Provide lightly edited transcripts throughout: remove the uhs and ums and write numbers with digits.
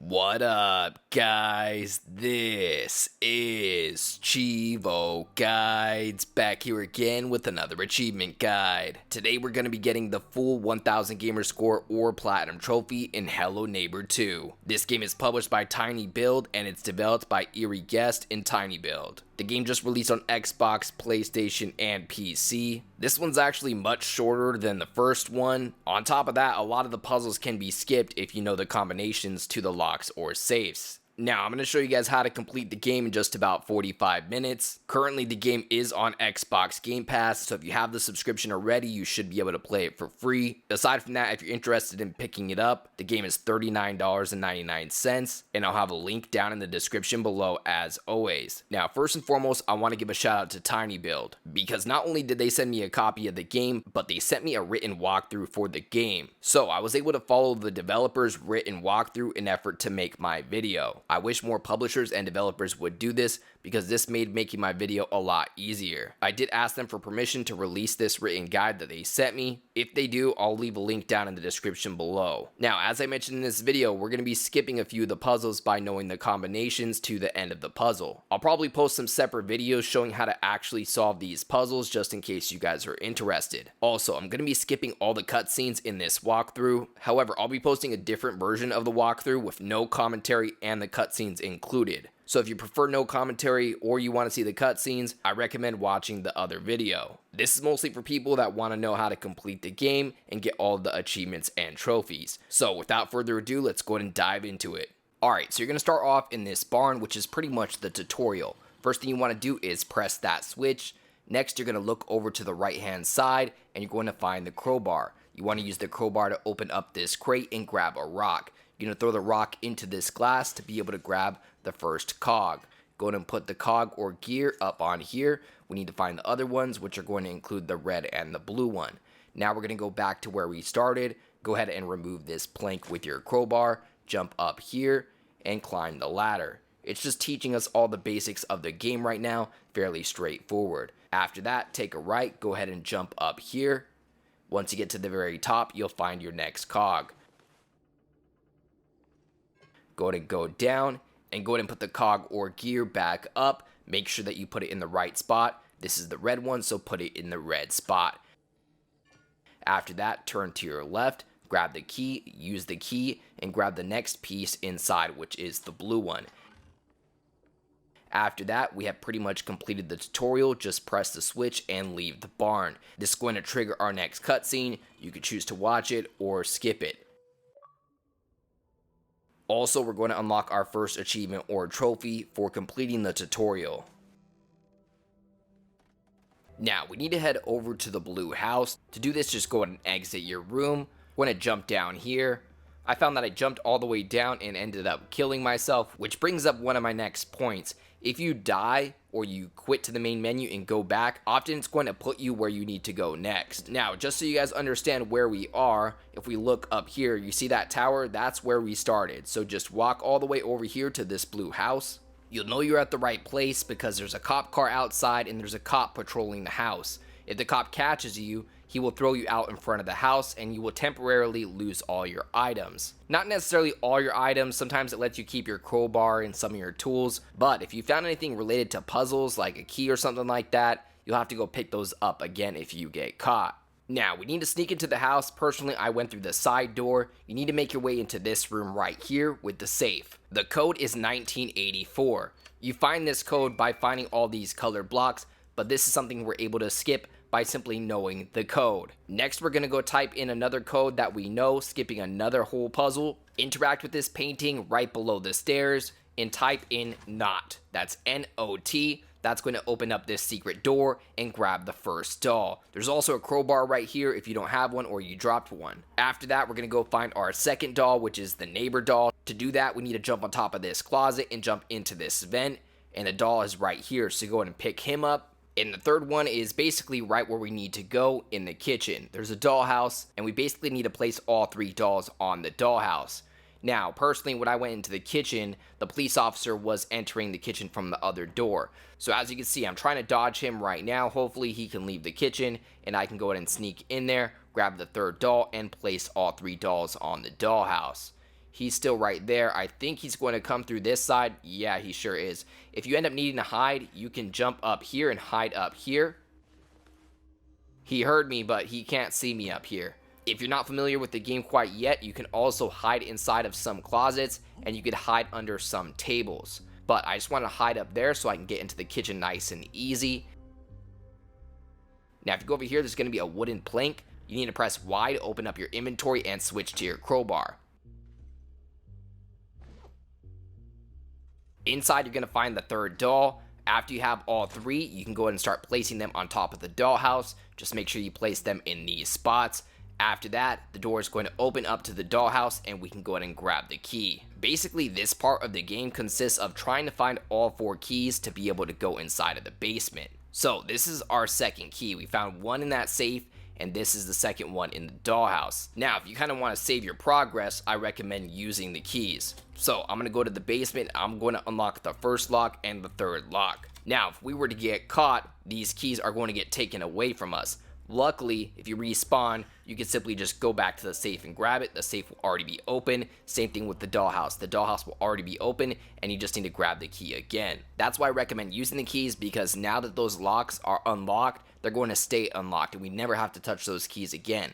What up, guys? This is Cheevo Guides back here again with another achievement guide. Today we're going to be getting the full 1000 gamer score or platinum trophy in Hello Neighbor 2. This game is published by TinyBuild and it's developed by Eerie in TinyBuild. The game just released on Xbox, PlayStation, and PC. This one's actually much shorter than the first one. On top of that, a lot of the puzzles can be skipped if you know the combinations to the locks or safes. Now, I'm going to show you guys how to complete the game in just about 45 minutes. Currently, the game is on Xbox Game Pass, so if you have the subscription already, you should be able to play it for free. Aside from that, if you're interested in picking it up, the game is $39.99, and I'll have a link down in the description below as always. Now, first and foremost, I want to give a shout out to TinyBuild, because not only did they send me a copy of the game, but they sent me a written walkthrough for the game. So I was able to follow the developer's written walkthrough in effort to make my video. I wish more publishers and developers would do this because this made making my video a lot easier. I did ask them for permission to release this written guide that they sent me. If they do, I'll leave a link down in the description below. Now, as I mentioned in this video, we're going to be skipping a few of the puzzles by knowing the combinations to the end of the puzzle. I'll probably post some separate videos showing how to actually solve these puzzles just in case you guys are interested. Also, I'm going to be skipping all the cutscenes in this walkthrough. However, I'll be posting a different version of the walkthrough with no commentary and the cutscenes included. So if you prefer no commentary or you want to see the cutscenes, I recommend watching the other video. This is mostly for people that want to know how to complete the game and get all the achievements and trophies. So without further ado, let's go ahead and dive into it. Alright, so you're going to start off in this barn, which is pretty much the tutorial. First thing you want to do is press that switch. Next, you're going to look over to the right hand side and you're going to find the crowbar. You want to use the crowbar to open up this crate and grab a rock. You're going to throw the rock into this glass to be able to grab the first cog. Go ahead and put the cog or gear up on here. We need to find the other ones, which are going to include the red and the blue one. Now we're going to go back to where we started. Go ahead and remove this plank with your crowbar, jump up here, and climb the ladder. It's just teaching us all the basics of the game right now, fairly straightforward. After that, take a right, go ahead and jump up here. Once you get to the very top, you'll find your next cog. Go ahead and go down and go ahead and put the cog or gear back up. Make sure that you put it in the right spot. This is the red one, so put it in the red spot. After that, turn to your left, grab the key, use the key, and grab the next piece inside, which is the blue one. After that, we have pretty much completed the tutorial. Just press the switch and leave the barn. This is going to trigger our next cutscene. You can choose to watch it or skip it. Also, we're going to unlock our first achievement or trophy for completing the tutorial. Now, we need to head over to the blue house. To do this, just go ahead and exit your room. We're going to jump down here. I found that I jumped all the way down and ended up killing myself, which brings up one of my next points. If you die or you quit to the main menu and go back, often it's going to put you where you need to go next. Now, just so you guys understand where we are, if we look up here, you see that tower? That's where we started. So just walk all the way over here to this blue house. You'll know you're at the right place because there's a cop car outside and there's a cop patrolling the house. If the cop catches you, he will throw you out in front of the house and you will temporarily lose all your items. Not necessarily all your items, sometimes it lets you keep your crowbar and some of your tools, but if you found anything related to puzzles like a key or something like that, you'll have to go pick those up again if you get caught. Now, we need to sneak into the house. Personally, I went through the side door. You need to make your way into this room right here with the safe. The code is 1984. You find this code by finding all these colored blocks, but this is something we're able to skip by simply knowing the code. Next, we're going to go type in another code that we know, skipping another whole puzzle. Interact with this painting right below the stairs and type in NOT. That's N-O-T. That's going to open up this secret door and grab the first doll. There's also a crowbar right here if you don't have one or you dropped one. After that, we're going to go find our second doll, which is the neighbor doll. To do that, we need to jump on top of this closet and jump into this vent. And the doll is right here, so go ahead and pick him up. And the third one is basically right where we need to go in the kitchen. There's a dollhouse, and we basically need to place all 3 dolls on the dollhouse. Now, personally, when I went into the kitchen, the police officer was entering the kitchen from the other door. So as you can see, I'm trying to dodge him right now. Hopefully, he can leave the kitchen, and I can go ahead and sneak in there, grab the third doll, and place all 3 dolls on the dollhouse. He's still right there. I think he's going to come through this side. Yeah, he sure is. If you end up needing to hide, you can jump up here and hide up here. He heard me, but he can't see me up here. If you're not familiar with the game quite yet, you can also hide inside of some closets, and you could hide under some tables. But I just want to hide up there so I can get into the kitchen nice and easy. Now if you go over here, there's going to be a wooden plank. You need to press Y to open up your inventory and switch to your crowbar. Inside, you're going to find the third doll. After you have all three, you can go ahead and start placing them on top of the dollhouse. Just make sure you place them in these spots. After that, the door is going to open up to the dollhouse and we can go ahead and grab the key. Basically, this part of the game consists of trying to find all 4 keys to be able to go inside of the basement. So this is our second key. We found one in that safe, and this is the second one in the dollhouse. Now, if you kind of want to save your progress, I recommend using the keys. So I'm going to go to the basement. I'm going to unlock the first lock and the third lock. Now, if we were to get caught, these keys are going to get taken away from us. Luckily, if you respawn, you can simply just go back to the safe and grab it. The safe will already be open. Same thing with the dollhouse. The dollhouse will already be open, and you just need to grab the key again. That's why I recommend using the keys, because now that those locks are unlocked, they're going to stay unlocked, and we never have to touch those keys again.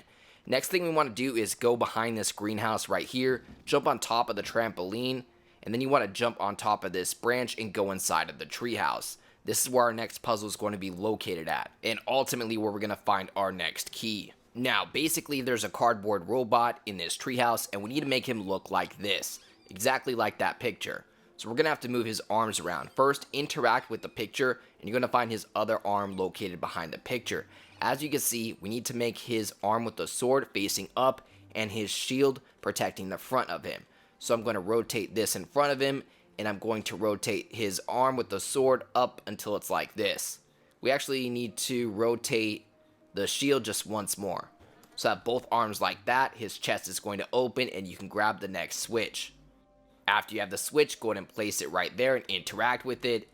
Next thing we want to do is go behind this greenhouse right here, jump on top of the trampoline, and then you want to jump on top of this branch and go inside of the treehouse. This is where our next puzzle is going to be located at, and ultimately where we're going to find our next key. Now, basically, there's a cardboard robot in this treehouse, and we need to make him look like this, exactly like that picture. So we're going to have to move his arms around. First, interact with the picture, and you're going to find his other arm located behind the picture. As you can see, we need to make his arm with the sword facing up, and his shield protecting the front of him. So I'm going to rotate this in front of him, and I'm going to rotate his arm with the sword up until it's like this. We actually need to rotate the shield just once more. So have both arms like that, his chest is going to open and you can grab the next switch. After you have the switch, go ahead and place it right there and interact with it.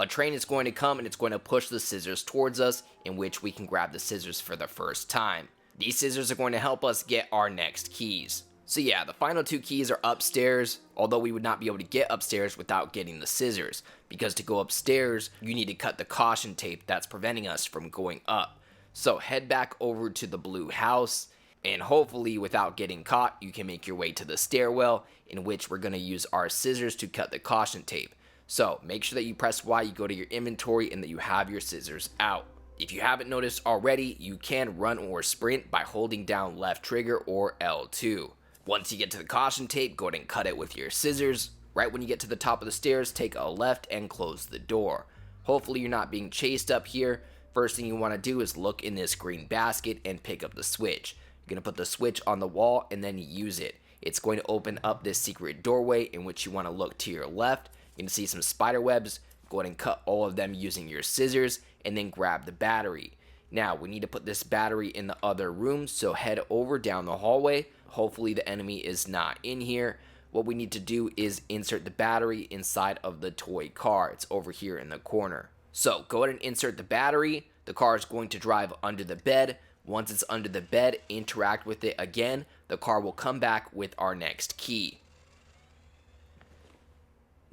A train is going to come and it's going to push the scissors towards us, in which we can grab the scissors for the first time. These scissors are going to help us get our next keys. So yeah, the final 2 keys are upstairs, although we would not be able to get upstairs without getting the scissors, because to go upstairs, you need to cut the caution tape that's preventing us from going up. So head back over to the blue house, and hopefully without getting caught, you can make your way to the stairwell, in which we're going to use our scissors to cut the caution tape. So make sure that you press Y, you go to your inventory, and that you have your scissors out. If you haven't noticed already, you can run or sprint by holding down left trigger or L2. Once you get to the caution tape, go ahead and cut it with your scissors. Right when you get to the top of the stairs, take a left and close the door. Hopefully you're not being chased up here. First thing you want to do is look in this green basket and pick up the switch. You're going to put the switch on the wall and then use it. It's going to open up this secret doorway, in which you want to look to your left. You're going to see some spider webs. Go ahead and cut all of them using your scissors, and then grab the battery. Now we need to put this battery in the other room, so head over down the hallway. Hopefully the enemy is not in here. What we need to do is insert the battery inside of the toy car. It's over here in the corner. So go ahead and insert the battery. The car is going to drive under the bed. Once it's under the bed, interact with it again. The car will come back with our next key.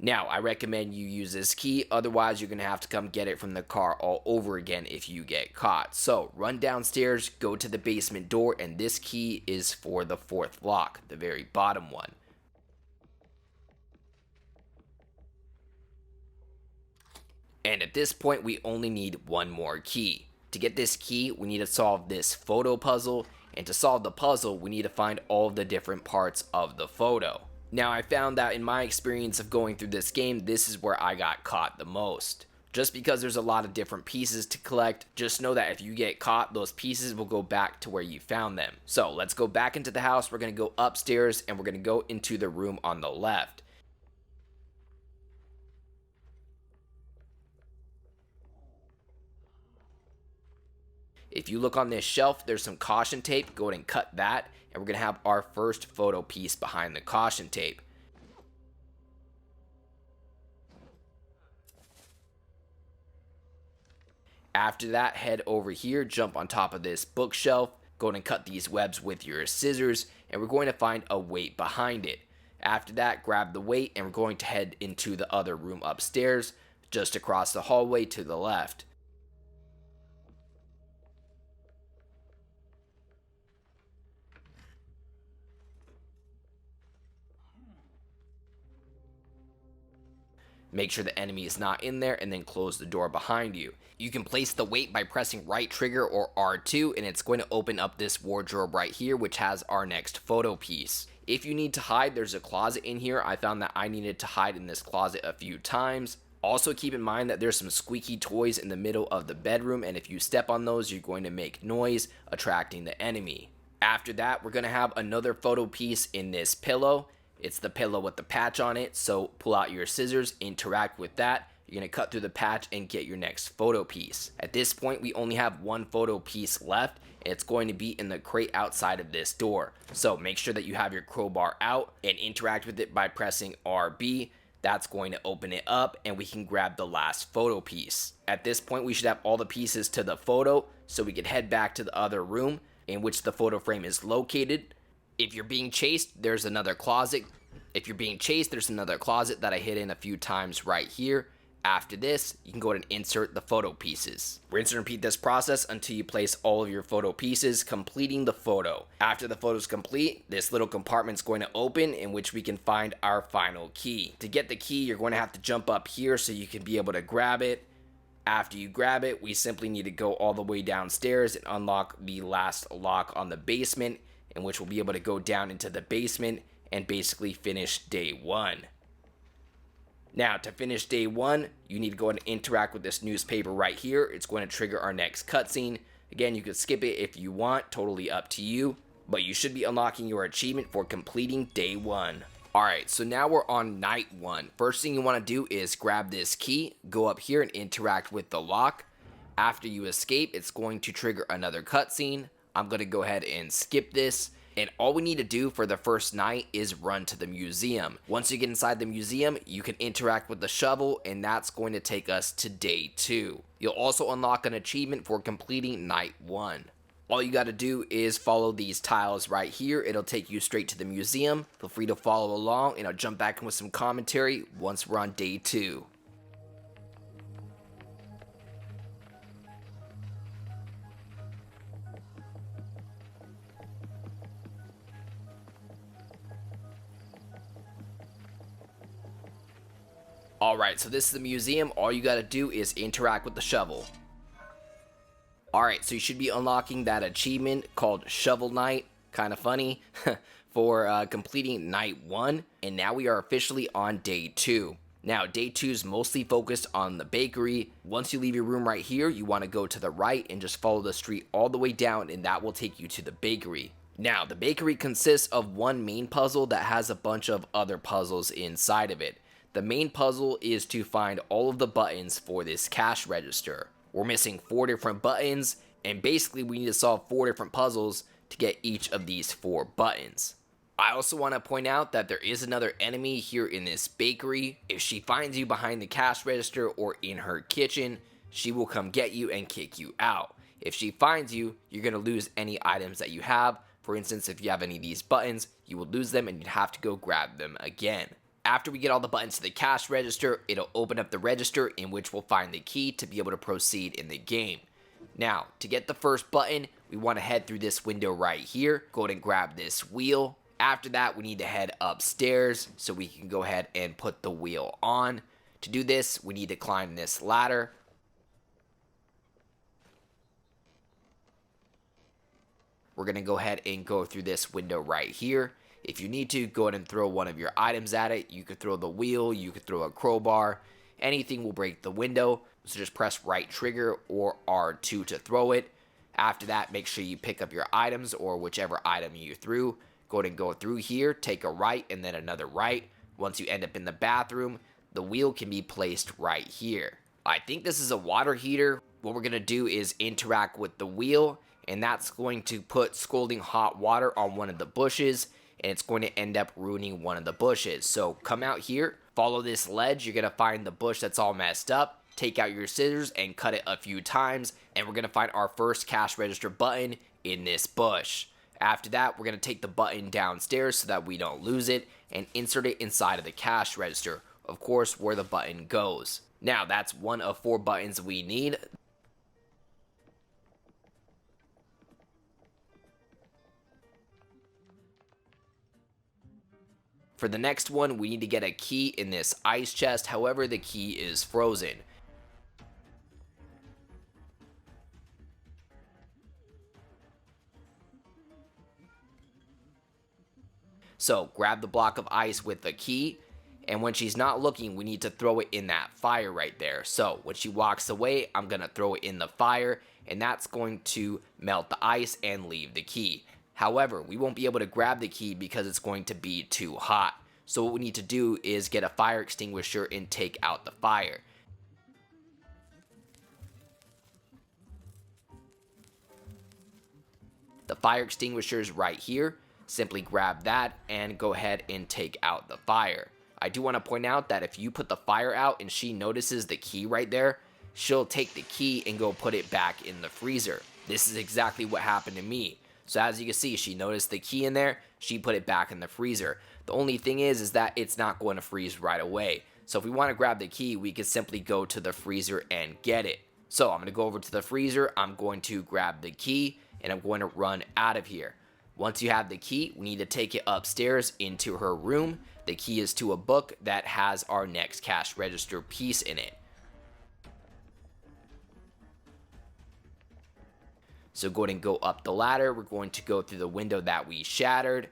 Now, I recommend you use this key, otherwise you're going to have to come get it from the car all over again if you get caught. So, run downstairs, go to the basement door, and this key is for the 4th lock, the very bottom one. And at this point, we only need one more key. To get this key, we need to solve this photo puzzle, and to solve the puzzle, we need to find all the different parts of the photo. Now, I found that in my experience of going through this game, this is where I got caught the most. Just because there's a lot of different pieces to collect, just know that if you get caught, those pieces will go back to where you found them. So, let's go back into the house. We're going to go upstairs, and we're going to go into the room on the left. If you look on this shelf, there's some caution tape. Go ahead and cut that, and we're going to have our first photo piece behind the caution tape. After that, head over here, jump on top of this bookshelf, go ahead and cut these webs with your scissors, and we're going to find a weight behind it. After that, grab the weight and we're going to head into the other room upstairs, just across the hallway to the left. Make sure the enemy is not in there and then close the door behind you. You can place the weight by pressing right trigger or R2 and it's going to open up this wardrobe right here, which has our next photo piece. If you need to hide, there's a closet in here. I found that I needed to hide in this closet a few times. Also keep in mind that there's some squeaky toys in the middle of the bedroom, and if you step on those, you're going to make noise, attracting the enemy. After that, we're going to have another photo piece in this pillow. It's the pillow with the patch on it, so pull out your scissors, interact with that. You're going to cut through the patch and get your next photo piece. At this point, we only have one photo piece left, and it's going to be in the crate outside of this door. So make sure that you have your crowbar out and interact with it by pressing RB. That's going to open it up and we can grab the last photo piece. At this point, we should have all the pieces to the photo, so we can head back to the other room in which the photo frame is located. If you're being chased, there's another closet. If you're being chased, there's another closet that I hid in a few times right here. After this, you can go ahead and insert the photo pieces. Rinse and repeat this process until you place all of your photo pieces, completing the photo. After the photo is complete, this little compartment is going to open in which we can find our final key. To get the key, you're going to have to jump up here so you can be able to grab it. After you grab it, we simply need to go all the way downstairs and unlock the last lock on the basement, in which we'll be able to go down into the basement and basically finish day one. Now, to finish day one, you need to go and interact with this newspaper right here. It's going to trigger our next cutscene. Again, you can skip it if you want, totally up to you, but you should be unlocking your achievement for completing day one. Alright, so now we're on night one. First thing you want to do is grab this key, go up here and interact with the lock. After you escape, it's going to trigger another cutscene. I'm going to go ahead and skip this. And all we need to do for the first night is run to the museum. Once you get inside the museum, you can interact with the shovel, and that's going to take us to day two. You'll also unlock an achievement for completing night one. All you got to do is follow these tiles right here. It'll take you straight to the museum. Feel free to follow along, and I'll jump back in with some commentary once we're on day two. Alright, so this is the museum. All you gotta do is interact with the shovel. Alright, so you should be unlocking that achievement called Shovel Knight. Kind of funny. For completing night one. And now we are officially on day two. Now, day two is mostly focused on the bakery. Once you leave your room right here, you want to go to the right and just follow the street all the way down, and that will take you to the bakery. Now, the bakery consists of one main puzzle that has a bunch of other puzzles inside of it. The main puzzle is to find all of the buttons for this cash register. We're missing 4 different buttons, and basically we need to solve 4 different puzzles to get each of these 4 buttons. I also want to point out that there is another enemy here in this bakery. If she finds you behind the cash register or in her kitchen, she will come get you and kick you out. If she finds you, you're going to lose any items that you have. For instance, if you have any of these buttons, you will lose them and you'd have to go grab them again. After we get all the buttons to the cash register, it'll open up the register in which we'll find the key to be able to proceed in the game. Now, to get the first button, we want to head through this window right here. Go ahead and grab this wheel. After that, we need to head upstairs so we can go ahead and put the wheel on. To do this, we need to climb this ladder. We're going to go ahead and go through this window right here. If you need to, go ahead and throw one of your items at it. You could throw the wheel, you could throw a crowbar. Anything will break the window. So just press right trigger or R2 to throw it. After that, make sure you pick up your items or whichever item you threw. Go ahead and go through here, take a right and then another right. Once you end up in the bathroom, the wheel can be placed right here. I think this is a water heater. What we're going to do is interact with the wheel, and that's going to put scalding hot water on one of the bushes, and it's going to end up ruining one of the bushes. So come out here, follow this ledge, you're going to find the bush that's all messed up, take out your scissors and cut it a few times, and we're going to find our first cash register button in this bush. After that, we're going to take the button downstairs so that we don't lose it and insert it inside of the cash register, of course, where the button goes. Now, that's one of 4 buttons we need. For the next one, we need to get a key in this ice chest, however, the key is frozen. So grab the block of ice with the key, and when she's not looking, we need to throw it in that fire right there. So when she walks away, I'm going to throw it in the fire, and that's going to melt the ice and leave the key. However, we won't be able to grab the key because it's going to be too hot. So what we need to do is get a fire extinguisher and take out the fire. The fire extinguisher is right here. Simply grab that and go ahead and take out the fire. I do want to point out that if you put the fire out and she notices the key right there, she'll take the key and go put it back in the freezer. This is exactly what happened to me. So as you can see, she noticed the key in there, she put it back in the freezer. The only thing is that it's not going to freeze right away. So if we want to grab the key, we can simply go to the freezer and get it. So I'm going to go over to the freezer, I'm going to grab the key, and I'm going to run out of here. Once you have the key, we need to take it upstairs into her room. The key is to a book that has our next cash register piece in it. So go ahead and go up the ladder. We're going to go through the window that we shattered.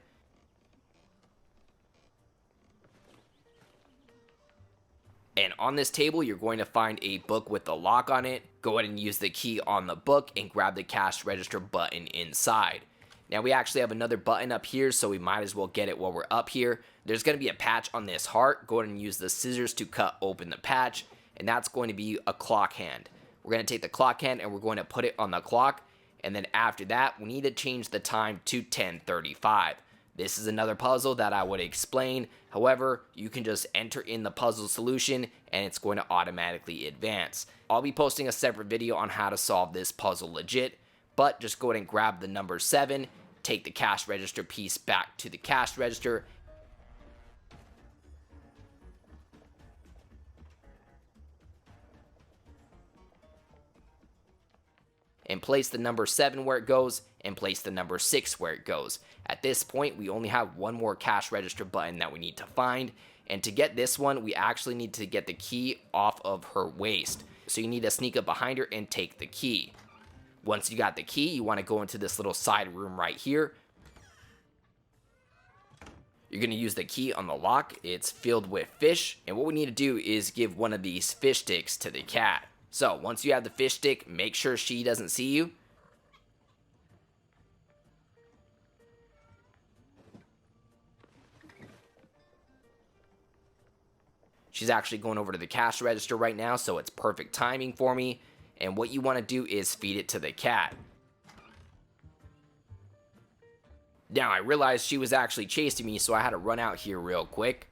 And on this table, you're going to find a book with a lock on it. Go ahead and use the key on the book and grab the cash register button inside. Now we actually have another button up here, so we might as well get it while we're up here. There's going to be a patch on this heart. Go ahead and use the scissors to cut open the patch, and that's going to be a clock hand. We're going to take the clock hand and we're going to put it on the clock, and then after that, we need to change the time to 10:35. This is another puzzle that I would explain. However, you can just enter in the puzzle solution and it's going to automatically advance. I'll be posting a separate video on how to solve this puzzle legit, but just go ahead and grab the number 7, take the cash register piece back to the cash register, and place the number 7 where it goes, and place the number 6 where it goes. At this point, we only have one more cash register button that we need to find, and to get this one, we actually need to get the key off of her waist. So you need to sneak up behind her and take the key. Once you got the key, you want to go into this little side room right here. You're going to use the key on the lock. It's filled with fish, and what we need to do is give one of these fish sticks to the cat. So once you have the fish stick, make sure she doesn't see you. She's actually going over to the cash register right now, so it's perfect timing for me. And what you want to do is feed it to the cat. Now, I realized she was actually chasing me, so I had to run out here real quick.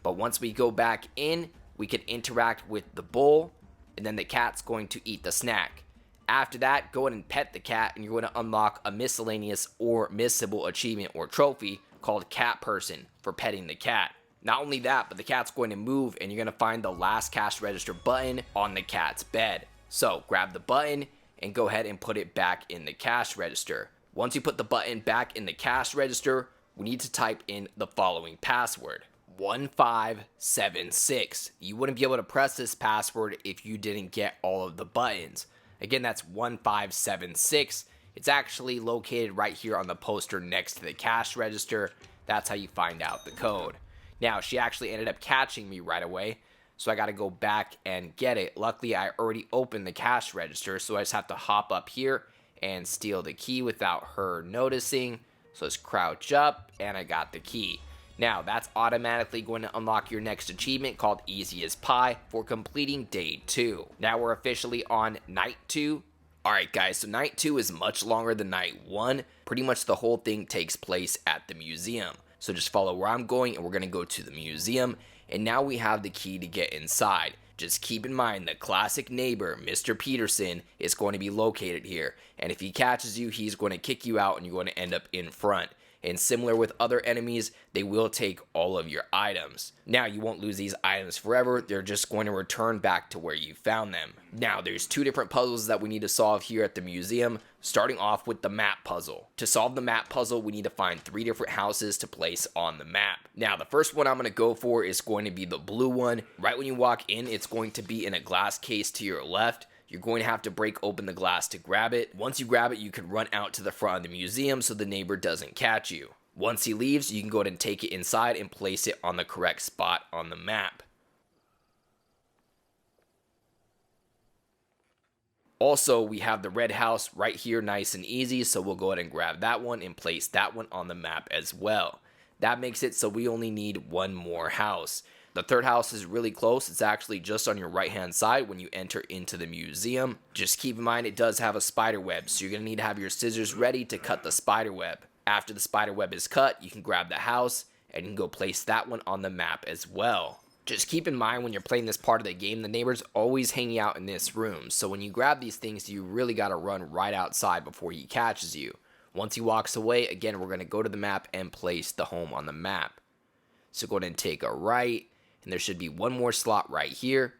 But once we go back in, we can interact with the bowl, and then the cat's going to eat the snack. After that, go ahead and pet the cat, and you're going to unlock a miscellaneous or missable achievement or trophy called Cat Person for petting the cat. Not only that, but the cat's going to move, and you're going to find the last cash register button on the cat's bed. So grab the button and go ahead and put it back in the cash register. Once you put the button back in the cash register, we need to type in the following password: 1576. You wouldn't be able to press this password if you didn't get all of the buttons. Again, that's 1576. It's actually located right here on the poster next to the cash register. That's how you find out the code. Now, she actually ended up catching me right away, so I got to go back and get it. Luckily, I already opened the cash register, so I just have to hop up here and steal the key without her noticing. So let's crouch up, and I got the key. Now, that's automatically going to unlock your next achievement called Easy as Pie for completing day 2. Now we're officially on night 2. Alright guys, so night 2 is much longer than night 1. Pretty much the whole thing takes place at the museum. So just follow where I'm going, and we're going to go to the museum. And now we have the key to get inside. Just keep in mind the classic neighbor, Mr. Peterson, is going to be located here, and if he catches you, he's going to kick you out and you're going to end up in front. And similar with other enemies, they will take all of your items. Now, you won't lose these items forever, they're just going to return back to where you found them. Now, there's two different puzzles that we need to solve here at the museum, starting off with the map puzzle. To solve the map puzzle, we need to find 3 different houses to place on the map. Now, the first one I'm going to go for is going to be the blue one. Right when you walk in, it's going to be in a glass case to your left. You're going to have to break open the glass to grab it. Once you grab it, you can run out to the front of the museum so the neighbor doesn't catch you. Once he leaves, you can go ahead and take it inside and place it on the correct spot on the map. Also, we have the red house right here, nice and easy, so we'll go ahead and grab that one and place that one on the map as well. That makes it so we only need one more house. The third house is really close. It's actually just on your right hand side when you enter into the museum. Just keep in mind it does have a spider web, so you're going to need to have your scissors ready to cut the spider web. After the spider web is cut, you can grab the house and you can go place that one on the map as well. Just keep in mind when you're playing this part of the game, the neighbor's always hanging out in this room, so when you grab these things, you really got to run right outside before he catches you. Once he walks away, again, we're going to go to the map and place the home on the map. So go ahead and take a right, and there should be one more slot right here.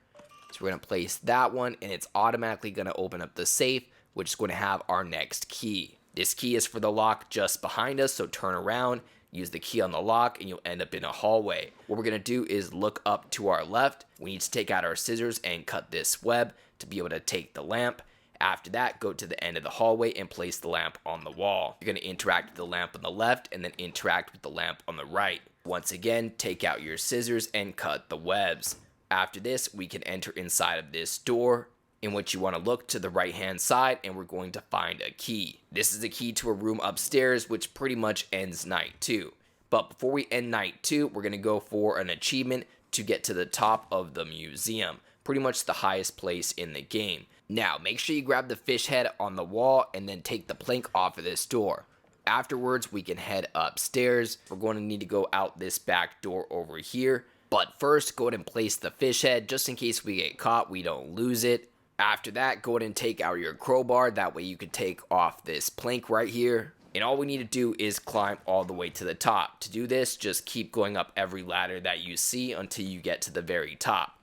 So we're going to place that one, and it's automatically going to open up the safe, which is going to have our next key. This key is for the lock just behind us, so turn around, use the key on the lock, and you'll end up in a hallway. What we're going to do is look up to our left. We need to take out our scissors and cut this web to be able to take the lamp. After that, go to the end of the hallway and place the lamp on the wall. You're going to interact with the lamp on the left and then interact with the lamp on the right. Once again, take out your scissors and cut the webs. After this, we can enter inside of this door, in which you want to look to the right hand side, and we're going to find a key. This is a key to a room upstairs, which pretty much ends night 2. But before we end night 2, we're going to go for an achievement to get to the top of the museum, pretty much the highest place in the game. Now, make sure you grab the fish head on the wall and then take the plank off of this door. Afterwards, we can head upstairs. We're going to need to go out this back door over here. But first, go ahead and place the fish head just in case we get caught, we don't lose it. After that, go ahead and take out your crowbar. That way you can take off this plank right here. And all we need to do is climb all the way to the top. To do this, just keep going up every ladder that you see until you get to the very top.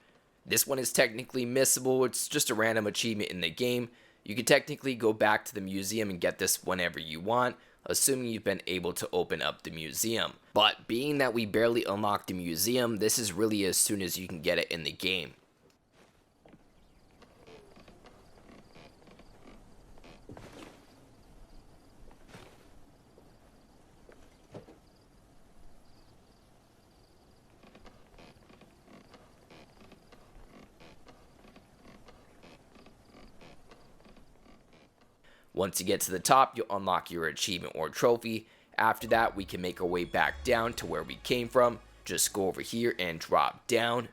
This one is technically missable. It's just a random achievement in the game. You can technically go back to the museum and get this whenever you want, assuming you've been able to open up the museum. But being that we barely unlocked the museum, this is really as soon as you can get it in the game. Once you get to the top, you'll unlock your achievement or trophy. After that, we can make our way back down to where we came from. Just go over here and drop down.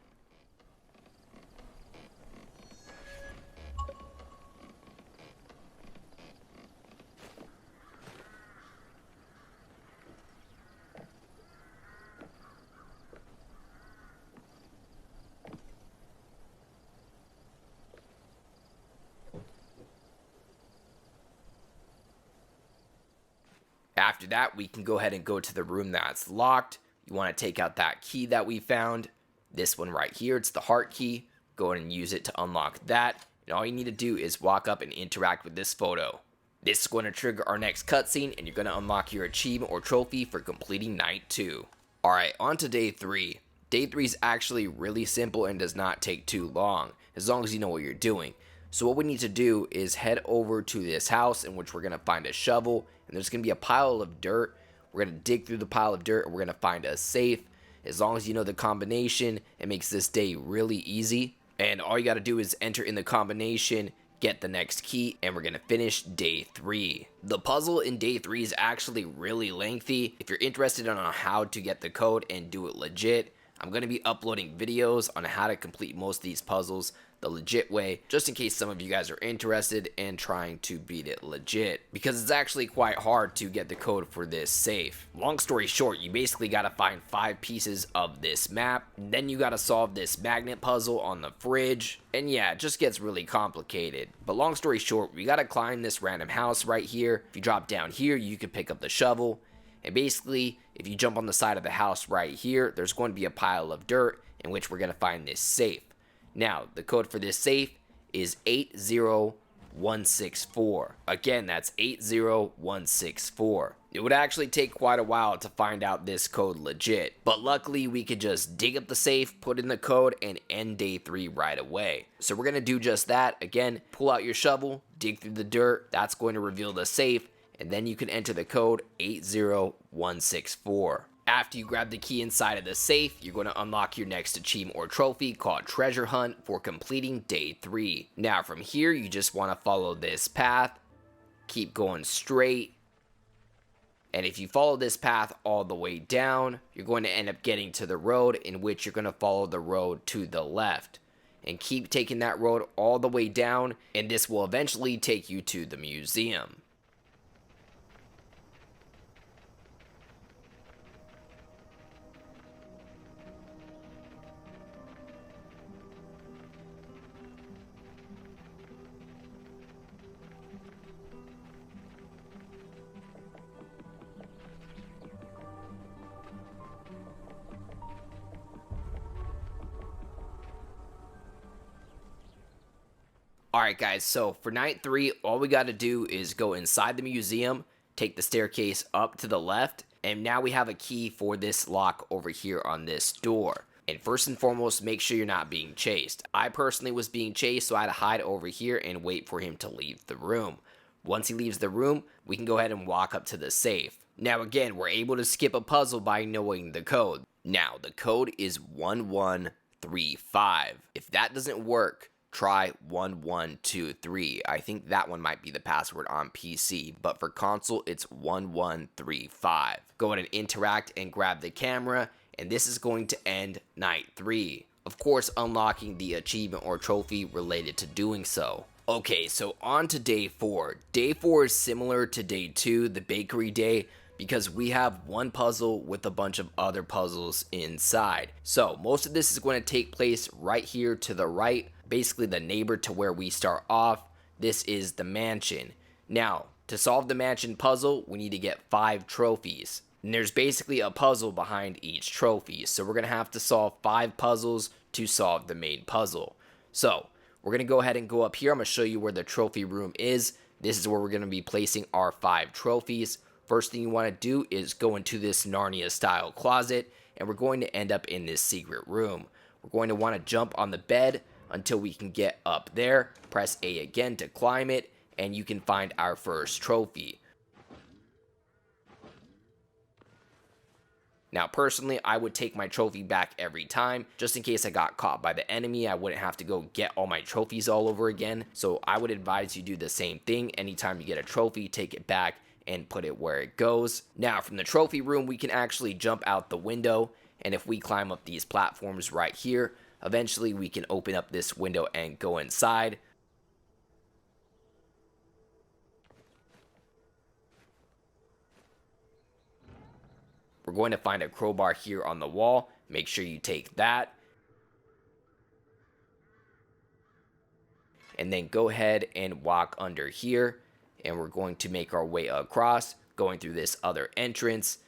After that, we can go ahead and go to the room that's locked. You want to take out that key that we found. This one right here, it's the heart key. Go ahead and use it to unlock that. And all you need to do is walk up and interact with this photo. This is going to trigger our next cutscene, and you're going to unlock your achievement or trophy for completing night 2. Alright, on to day 3. Day 3 is actually really simple and does not take too long, as long as you know what you're doing. So what we need to do is head over to this house in which we're going to find a shovel, and there's going to be a pile of dirt. We're going to dig through the pile of dirt and we're going to find a safe. As long as you know the combination, it makes this day really easy. And all you got to do is enter in the combination, get the next key, and we're going to finish day 3. The puzzle in day 3 is actually really lengthy. If you're interested in how to get the code and do it legit, I'm going to be uploading videos on how to complete most of these puzzles the legit way, just in case some of you guys are interested in trying to beat it legit, because it's actually quite hard to get the code for this safe. Long story short, you basically gotta find 5 pieces of this map, then you gotta solve this magnet puzzle on the fridge, and yeah, it just gets really complicated. But long story short, we gotta climb this random house right here. If you drop down here, you can pick up the shovel, and basically, if you jump on the side of the house right here, there's going to be a pile of dirt in which we're going to find this safe. Now, the code for this safe is 80164. Again, that's 80164. It would actually take quite a while to find out this code legit, but luckily we could just dig up the safe, put in the code, and end day 3 right away. So we're going to do just that. Again, pull out your shovel, dig through the dirt, that's going to reveal the safe, and then you can enter the code 80164. After you grab the key inside of the safe, you're going to unlock your next achievement or trophy called Treasure Hunt for completing day 3. Now from here, you just want to follow this path, keep going straight, and if you follow this path all the way down, you're going to end up getting to the road in which you're going to follow the road to the left. And keep taking that road all the way down, and this will eventually take you to the museum. Alright guys, so for night 3, all we gotta do is go inside the museum, take the staircase up to the left, and now we have a key for this lock over here on this door. And first and foremost, make sure you're not being chased. I personally was being chased, so I had to hide over here and wait for him to leave the room. Once he leaves the room, we can go ahead and walk up to the safe. Now again, we're able to skip a puzzle by knowing the code. Now, the code is 1135. If that doesn't work, try 1123. I think that one might be the password on PC, but for console, it's 1135. Go ahead and interact and grab the camera, and this is going to end night 3. Of course, unlocking the achievement or trophy related to doing so. Okay, so on to day 4. Day 4 is similar to day 2, the bakery day, because we have one puzzle with a bunch of other puzzles inside. So most of this is going to take place right here to the right, basically the neighbor to where we start off. This is the mansion. Now, to solve the mansion puzzle, we need to get 5 trophies. And there's basically a puzzle behind each trophy, so we're going to have to solve 5 puzzles to solve the main puzzle. So, we're going to go ahead and go up here. I'm going to show you where the trophy room is. This is where we're going to be placing our 5 trophies. First thing you want to do is go into this Narnia style closet, and we're going to end up in this secret room. We're going to want to jump on the bed until we can get up there. Press A again to climb it, and you can find our first trophy. Now personally, I would take my trophy back every time, just in case I got caught by the enemy. I wouldn't have to go get all my trophies all over again. So I would advise you do the same thing. Anytime you get a trophy, take it back and put it where it goes. Now from the trophy room, we can actually jump out the window, and if we climb up these platforms right here, eventually we can open up this window and go inside. We're going to find a crowbar here on the wall. Make sure you take that. And then go ahead and walk under here. And we're going to make our way across, going through this other entrance.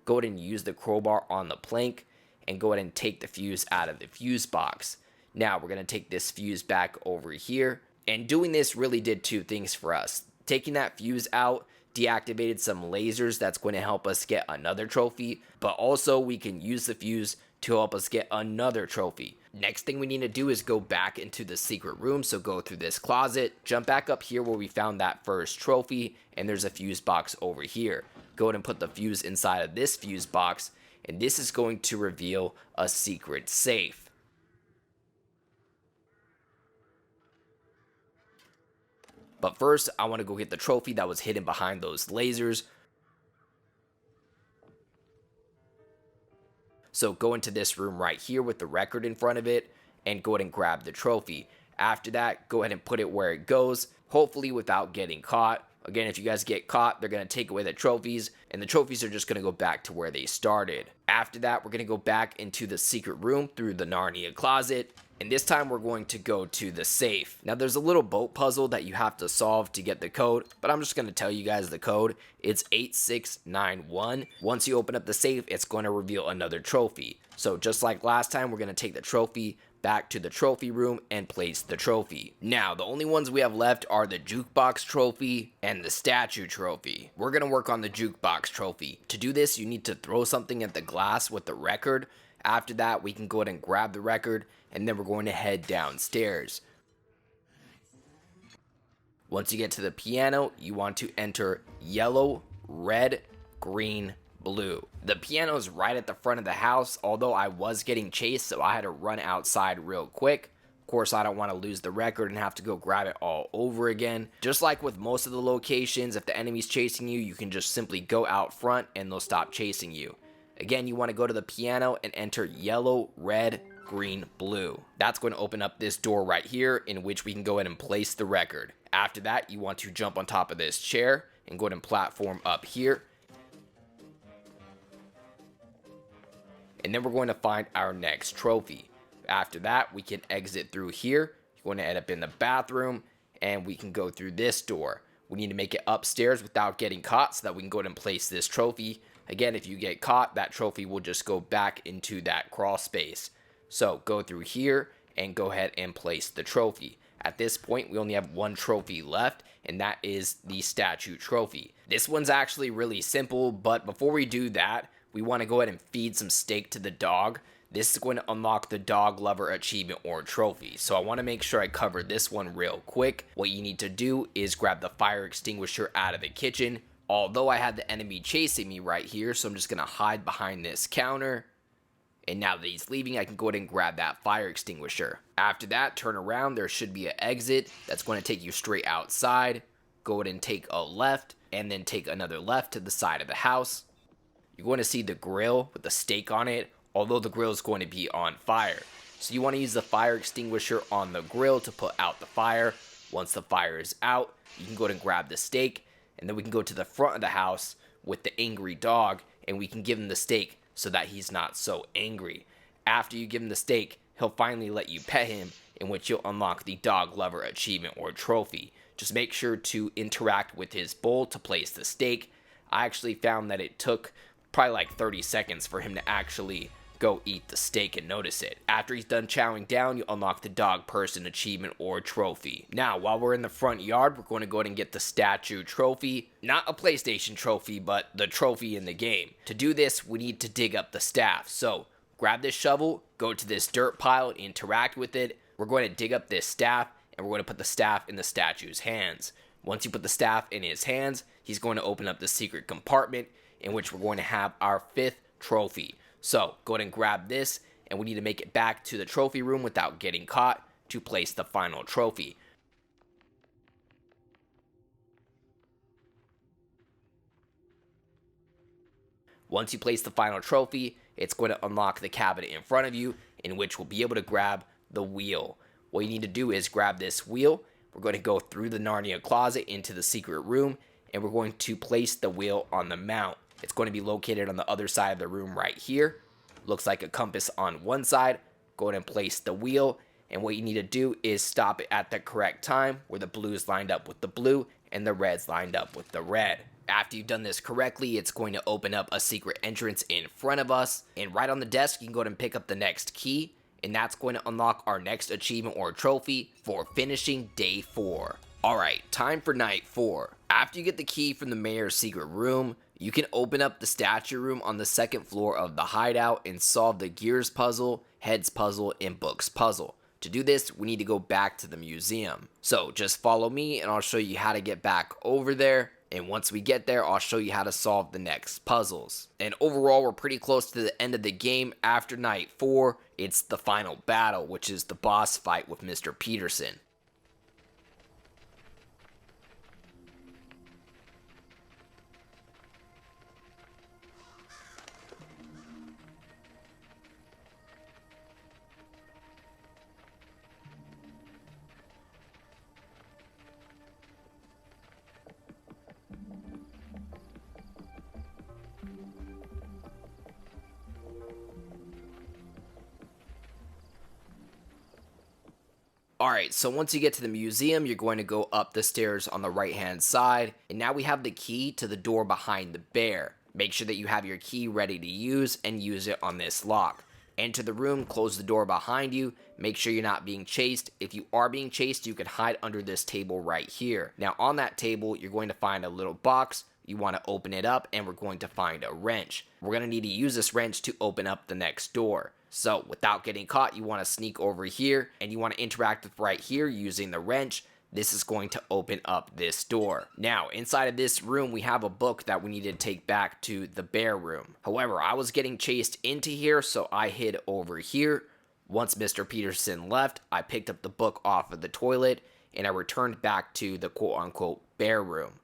Go ahead and use the crowbar on the plank and go ahead and take the fuse out of the fuse box. Now we're going to take this fuse back over here, and doing this really did 2 things for us. Taking that fuse out deactivated some lasers that's going to help us get another trophy, but also we can use the fuse to help us get another trophy. Next thing we need to do is go back into the secret room, so go through this closet, jump back up here where we found that first trophy, and there's a fuse box over here. Go ahead and put the fuse inside of this fuse box, and this is going to reveal a secret safe. But first, I want to go get the trophy that was hidden behind those lasers. So go into this room right here with the record in front of it and go ahead and grab the trophy. After that, go ahead and put it where it goes, hopefully without getting caught. Again, if you guys get caught, they're going to take away the trophies, and the trophies are just going to go back to where they started. After that, we're going to go back into the secret room through the Narnia closet, and this time we're going to go to the safe. Now, there's a little boat puzzle that you have to solve to get the code, but I'm just going to tell you guys the code. It's 8691. Once you open up the safe, it's going to reveal another trophy. So just like last time, we're going to take the trophy back to the trophy room and place the trophy. Now, the only ones we have left are the jukebox trophy and the statue trophy. We're gonna work on the jukebox trophy. To do this, you need to throw something at the glass with the record. After that, we can go ahead and grab the record, and then we're going to head downstairs. Once you get to the piano, you want to enter yellow, red, green, blue. The piano is right at the front of the house, although I was getting chased, so I had to run outside real quick. Of course, I don't want to lose the record and have to go grab it all over again. Just like with most of the locations, if the enemy's chasing you, you can just simply go out front and they'll stop chasing you. Again, you want to go to the piano and enter yellow, red, green, blue. That's going to open up this door right here, in which we can go ahead and place the record. After that, you want to jump on top of this chair and go ahead and platform up here. And then we're going to find our next trophy. After that, we can exit through here. You're going to end up in the bathroom, and we can go through this door. We need to make it upstairs without getting caught so that we can go ahead and place this trophy. Again, if you get caught, that trophy will just go back into that crawl space. So go through here and go ahead and place the trophy. At this point, we only have one trophy left, and that is the statue trophy. This one's actually really simple, but before we do that, we want to go ahead and feed some steak to the dog. This is going to unlock the dog lover achievement or trophy. So I want to make sure I cover this one real quick. What you need to do is grab the fire extinguisher out of the kitchen. Although I had the enemy chasing me right here, so I'm just going to hide behind this counter. And now that he's leaving, I can go ahead and grab that fire extinguisher. After that, turn around. There should be an exit that's going to take you straight outside. Go ahead and take a left, and then take another left to the side of the house. You're going to see the grill with the steak on it, although the grill is going to be on fire. So you want to use the fire extinguisher on the grill to put out the fire. Once the fire is out, you can go ahead and grab the steak, and then we can go to the front of the house with the angry dog, and we can give him the steak so that he's not so angry. After you give him the steak, he'll finally let you pet him, in which you'll unlock the dog lover achievement or trophy. Just make sure to interact with his bowl to place the steak. I actually found that it took probably like 30 seconds for him to actually go eat the steak and notice it. After he's done chowing down, you unlock the dog person achievement or trophy. Now, while we're in the front yard, we're going to go ahead and get the statue trophy. Not a PlayStation trophy, but the trophy in the game. To do this, we need to dig up the staff. So, grab this shovel, go to this dirt pile, interact with it. We're going to dig up this staff, and we're going to put the staff in the statue's hands. Once you put the staff in his hands, he's going to open up the secret compartment, in which we're going to have our 5th trophy. So go ahead and grab this, and we need to make it back to the trophy room without getting caught to place the final trophy. Once you place the final trophy, it's going to unlock the cabinet in front of you, in which we'll be able to grab the wheel. What you need to do is grab this wheel. We're going to go through the Narnia closet into the secret room, and we're going to place the wheel on the mount. It's going to be located on the other side of the room right here. Looks like a compass on one side. Go ahead and place the wheel. And what you need to do is stop it at the correct time, where the blue is lined up with the blue and the red's lined up with the red. After you've done this correctly, it's going to open up a secret entrance in front of us. And right on the desk, you can go ahead and pick up the next key. And that's going to unlock our next achievement or trophy for finishing day 4. Alright, time for night 4. After you get the key from the mayor's secret room, you can open up the statue room on the 2nd floor of the hideout and solve the gears puzzle, heads puzzle, and books puzzle. To do this, we need to go back to the museum. So just follow me and I'll show you how to get back over there. And once we get there, I'll show you how to solve the next puzzles. And overall, we're pretty close to the end of the game. After night 4, it's the final battle, which is the boss fight with Mr. Peterson. Alright, so once you get to the museum, you're going to go up the stairs on the right hand side, and now we have the key to the door behind the bear. Make sure that you have your key ready to use and use it on this lock. Enter the room, close the door behind you, make sure you're not being chased. If you are being chased, you can hide under this table right here. Now on that table, you're going to find a little box. You want to open it up, and we're going to find a wrench. We're going to need to use this wrench to open up the next door. So without getting caught, you want to sneak over here, and you want to interact with right here using the wrench. This is going to open up this door. Now, inside of this room, we have a book that we need to take back to the bear room. However, I was getting chased into here, so I hid over here. Once Mr. Peterson left, I picked up the book off of the toilet, and I returned back to the quote-unquote bear room.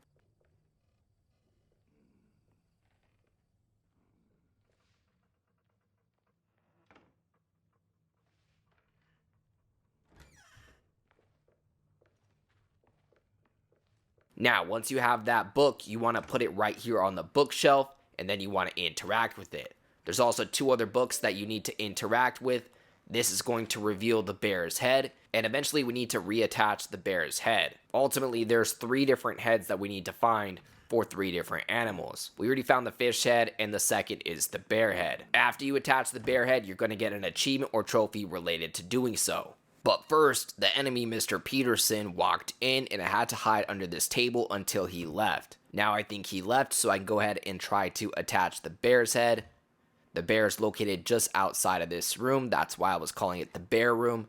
Now, once you have that book, you want to put it right here on the bookshelf, and then you want to interact with it. There's also 2 other books that you need to interact with. This is going to reveal the bear's head, and eventually we need to reattach the bear's head. Ultimately, there's 3 different heads that we need to find for 3 different animals. We already found the fish head, and the second is the bear head. After you attach the bear head, you're going to get an achievement or trophy related to doing so. But first, the enemy Mr. Peterson walked in, and I had to hide under this table until he left. Now I think he left, so I can go ahead and try to attach the bear's head. The bear is located just outside of this room. That's why I was calling it the bear room.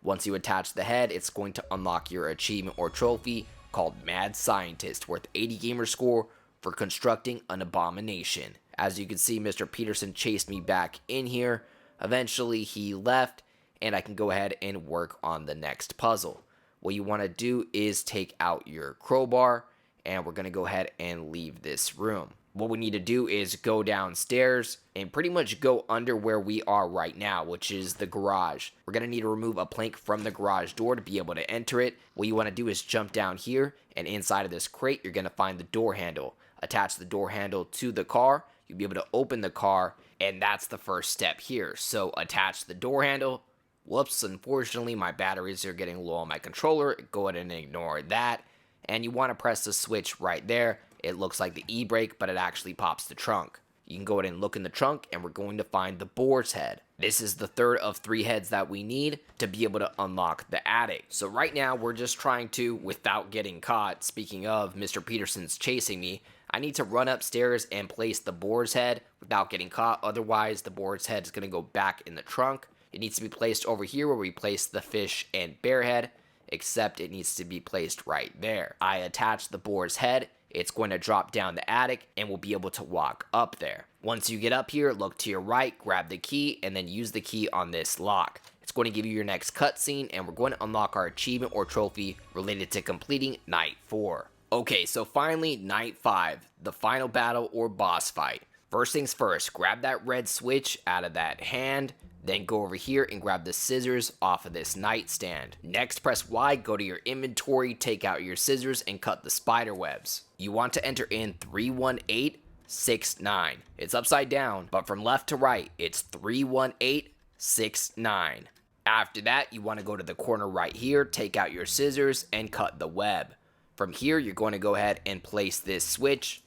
Once you attach the head, it's going to unlock your achievement or trophy called Mad Scientist, worth 80 gamer score for constructing an abomination. As you can see, Mr. Peterson chased me back in here. Eventually, he left, and I can go ahead and work on the next puzzle. What you want to do is take out your crowbar, and we're going to go ahead and leave this room. What we need to do is go downstairs and pretty much go under where we are right now, which is the garage. We're going to need to remove a plank from the garage door to be able to enter it. What you want to do is jump down here, and inside of this crate, you're going to find the door handle. Attach the door handle to the car. You'll be able to open the car, and that's the first step here. So attach the door handle. Whoops, unfortunately my batteries are getting low on my controller. Go ahead and ignore that. And you want to press the switch right there. It looks like the e-brake, but it actually pops the trunk. You can go ahead and look in the trunk, and we're going to find the boar's head. This is the third of 3 heads that we need to be able to unlock the attic. So right now we're just trying to, without getting caught, speaking of Mr. Peterson's chasing me, I need to run upstairs and place the boar's head without getting caught. Otherwise the boar's head is going to go back in the trunk. It needs to be placed over here where we place the fish and bear head, except it needs to be placed right there. I attach the boar's head. It's going to drop down the attic, and we'll be able to walk up there. Once you get up here, look to your right, grab the key, and then use the key on this lock. It's going to give you your next cutscene, and we're going to unlock our achievement or trophy related to completing Night 4. Okay, so finally, Night 5, the final battle or boss fight. First things first, grab that red switch out of that hand, then go over here and grab the scissors off of this nightstand. Next, press Y, go to your inventory, take out your scissors, and cut the spider webs. You want to enter in 31869. It's upside down, but from left to right, it's 31869. After that, you want to go to the corner right here, take out your scissors, and cut the web. From here, you're going to go ahead and place this switch.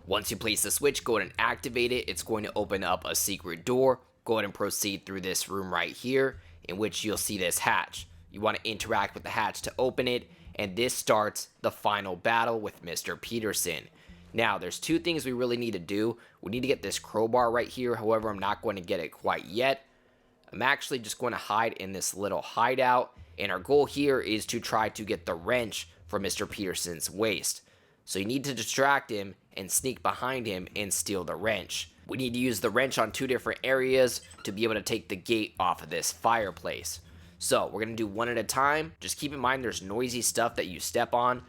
Once you place the switch, go ahead and activate it. It's going to open up a secret door. Go ahead and proceed through this room right here, in which you'll see this hatch. You want to interact with the hatch to open it, and this starts the final battle with Mr. Peterson. Now, there's 2 things we really need to do. We need to get this crowbar right here. However, I'm not going to get it quite yet. I'm actually just going to hide in this little hideout, and our goal here is to try to get the wrench from Mr. Peterson's waist. So you need to distract him and sneak behind him and steal the wrench. We need to use the wrench on 2 different areas to be able to take the gate off of this fireplace. So we're going to do one at a time. Just keep in mind there's noisy stuff that you step on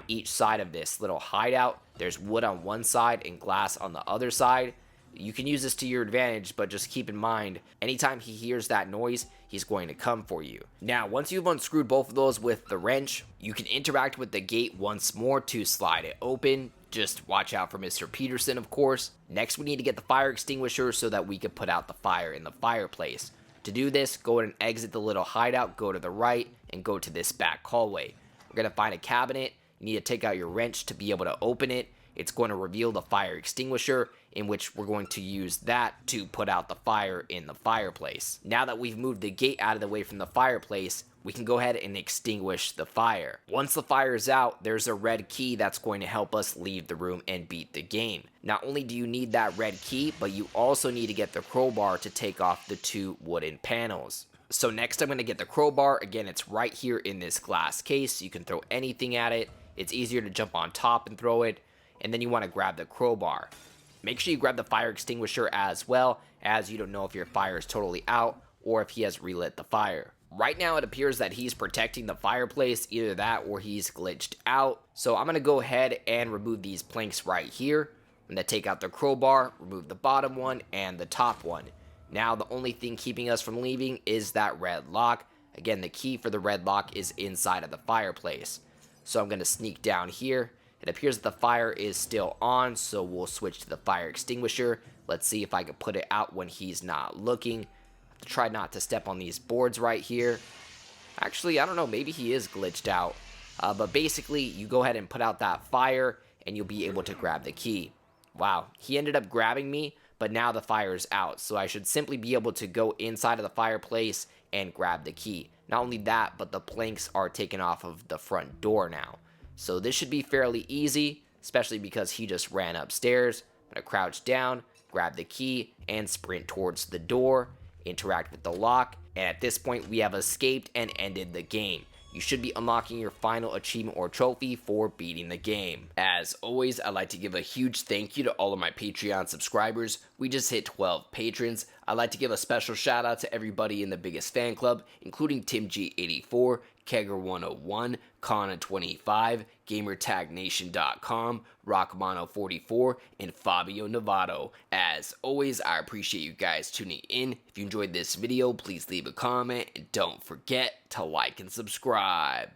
each side of this little hideout. There's wood on one side and glass on the other side. You can use this to your advantage, but just keep in mind, anytime he hears that noise, he's going to come for you. Now, once you've unscrewed both of those with the wrench, you can interact with the gate once more to slide it open. Just watch out for Mr. Peterson, of course. Next, we need to get the fire extinguisher so that we can put out the fire in the fireplace. To do this, go ahead and exit the little hideout, go to the right, and go to this back hallway. We're going to find a cabinet. You need to take out your wrench to be able to open it. It's going to reveal the fire extinguisher, in which we're going to use that to put out the fire in the fireplace. Now that we've moved the gate out of the way from the fireplace, we can go ahead and extinguish the fire. Once the fire is out, there's a red key that's going to help us leave the room and beat the game. Not only do you need that red key, but you also need to get the crowbar to take off the 2 wooden panels. So next I'm going to get the crowbar. Again, it's right here in this glass case. You can throw anything at it. It's easier to jump on top and throw it. And then you want to grab the crowbar. Make sure you grab the fire extinguisher as well, as you don't know if your fire is totally out or if he has relit the fire. Right now it appears that he's protecting the fireplace, either that or he's glitched out. So I'm going to go ahead and remove these planks right here. I'm going to take out the crowbar, remove the bottom one and the top one. Now the only thing keeping us from leaving is that red lock. Again, the key for the red lock is inside of the fireplace. So I'm going to sneak down here. It appears that the fire is still on, so we'll switch to the fire extinguisher. Let's see if I can put it out when he's not looking. I have to try not to step on these boards right here. Actually, I don't know, maybe he is glitched out. But basically, you go ahead and put out that fire, and you'll be able to grab the key. Wow, he ended up grabbing me, but now the fire's out, so I should simply be able to go inside of the fireplace and grab the key. Not only that, but the planks are taken off of the front door now. So this should be fairly easy, especially because he just ran upstairs. I'm going to crouch down, grab the key, and sprint towards the door, interact with the lock, and at this point we have escaped and ended the game. You should be unlocking your final achievement or trophy for beating the game. As always, I'd like to give a huge thank you to all of my Patreon subscribers. We just hit 12 patrons. I'd like to give a special shout out to everybody in the biggest fan club, including TimG84, Kegger101, Kana25, GamerTagNation.com, Rockmano44, and Fabio Novato. As always, I appreciate you guys tuning in. If you enjoyed this video, please leave a comment, and don't forget to like and subscribe.